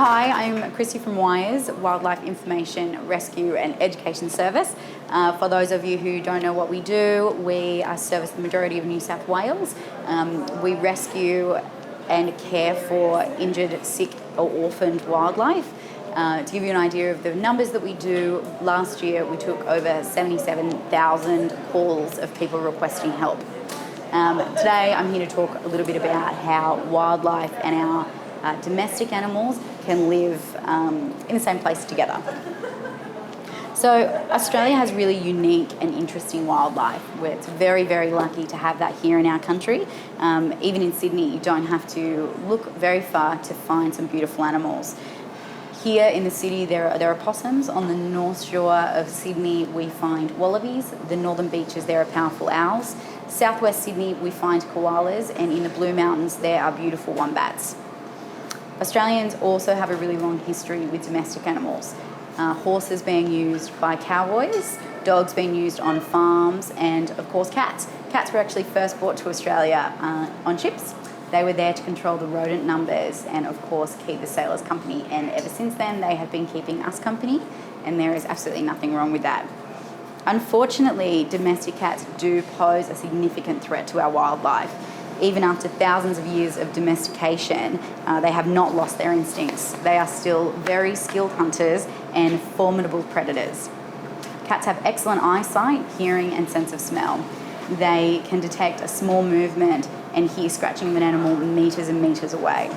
Hi, I'm Kristie from WIRE's Wildlife Information Rescue and Education Service. For those of you who don't know what we do, we service the majority of New South Wales. We rescue and care for injured, sick or orphaned wildlife. To give you an idea of the numbers that we do, last year we took over 77,000 calls of people requesting help. Today I'm here to talk a little bit about how wildlife and our domestic animals can live in the same place together. So Australia has really unique and interesting wildlife. We're very, very lucky to have that here in our country. Even in Sydney, you don't have to look very far to find some beautiful animals. Here in the city, there are possums. On the north shore of Sydney, we find wallabies. The northern beaches, there are powerful owls. Southwest Sydney, we find koalas, and in the Blue Mountains, there are beautiful wombats. Australians also have a really long history with domestic animals. Horses being used by cowboys, dogs being used on farms, and of course cats. Cats were actually first brought to Australia on ships. They were there to control the rodent numbers and of course keep the sailors company, and ever since then they have been keeping us company, and there is absolutely nothing wrong with that. Unfortunately, domestic cats do pose a significant threat to our wildlife. Even after thousands of years of domestication, they have not lost their instincts. They are still very skilled hunters and formidable predators. Cats have excellent eyesight, hearing, and sense of smell. They can detect a small movement and hear scratching of an animal meters and meters away.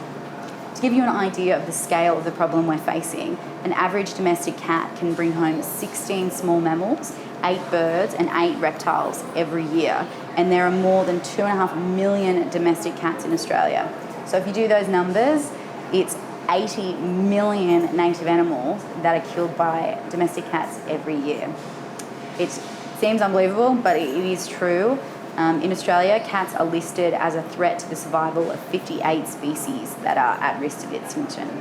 To give you an idea of the scale of the problem we're facing, an average domestic cat can bring home 16 small mammals, 8 birds, and 8 reptiles every year. And there are more than 2.5 million domestic cats in Australia. So if you do those numbers, it's 80 million native animals that are killed by domestic cats every year. It seems unbelievable, but it is true. In Australia, cats are listed as a threat to the survival of 58 species that are at risk of extinction.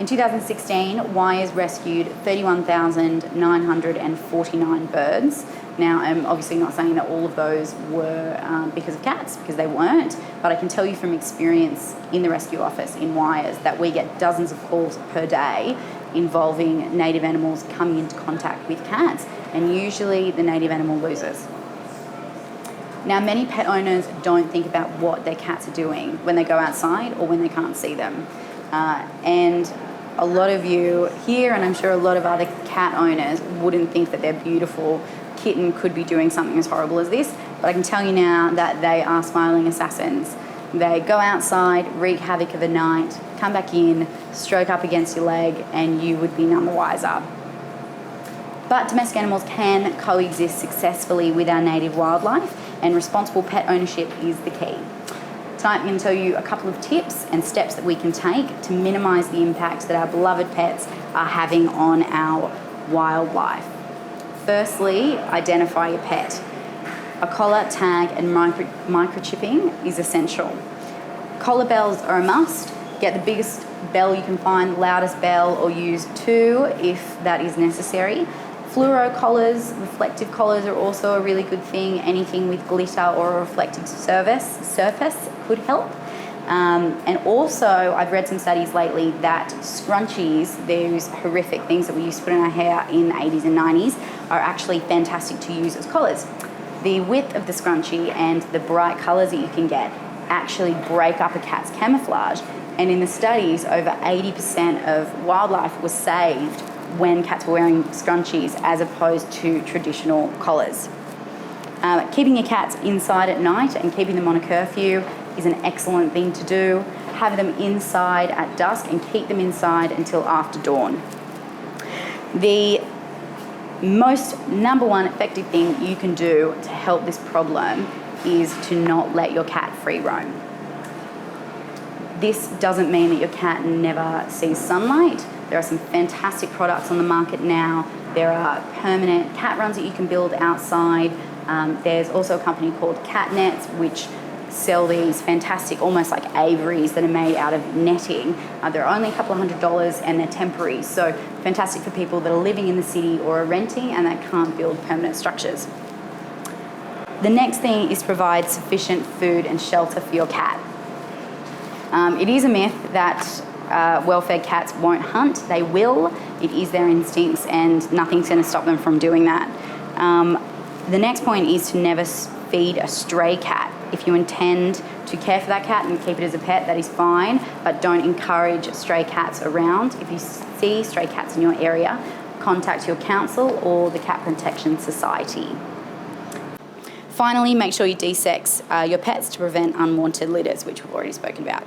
In 2016, WIRE's rescued 31,949 birds. Now, I'm obviously not saying that all of those were because of cats, because they weren't, but I can tell you from experience in the rescue office in WIRE's that we get dozens of calls per day involving native animals coming into contact with cats, and usually the native animal loses. Now, many pet owners don't think about what their cats are doing when they go outside or when they can't see them. And a lot of you here, and I'm sure a lot of other cat owners, wouldn't think that their beautiful kitten could be doing something as horrible as this, but I can tell you now that they are smiling assassins. They go outside, wreak havoc of the night, come back in, stroke up against your leg, and you would be none the wiser. But domestic animals can coexist successfully with our native wildlife, and responsible pet ownership is the key. Tonight I'm going to tell you a couple of tips and steps that we can take to minimise the impact that our beloved pets are having on our wildlife. Firstly, identify your pet. A collar, tag and microchipping is essential. Collar bells are a must. Get the biggest bell you can find, the loudest bell, or use 2 if that is necessary. Fluoro collars, reflective collars are also a really good thing. Anything with glitter or a reflective surface could help. And also, I've read some studies lately that scrunchies, those horrific things that we used to put in our hair in the 80s and 90s, are actually fantastic to use as collars. The width of the scrunchie and the bright colours that you can get actually break up a cat's camouflage. And in the studies, over 80% of wildlife was saved when cats were wearing scrunchies as opposed to traditional collars. Keeping your cats inside at night and keeping them on a curfew is an excellent thing to do. Have them inside at dusk and keep them inside until after dawn. The number one effective thing you can do to help this problem is to not let your cat free roam. This doesn't mean that your cat never sees sunlight. There are some fantastic products on the market now. There are permanent cat runs that you can build outside. There's also a company called Cat Nets, which sell these fantastic, almost like aviaries that are made out of netting. They're only a couple of $100 and they're temporary. So fantastic for people that are living in the city or are renting and that can't build permanent structures. The next thing is to provide sufficient food and shelter for your cat. It is a myth that well-fed cats won't hunt. They will. It is their instincts, and nothing's going to stop them from doing that. The next point is to never feed a stray cat. If you intend to care for that cat and keep it as a pet, that is fine, but don't encourage stray cats around. If you see stray cats in your area, contact your council or the Cat Protection Society. Finally, make sure you de-sex your pets to prevent unwanted litters, which we've already spoken about.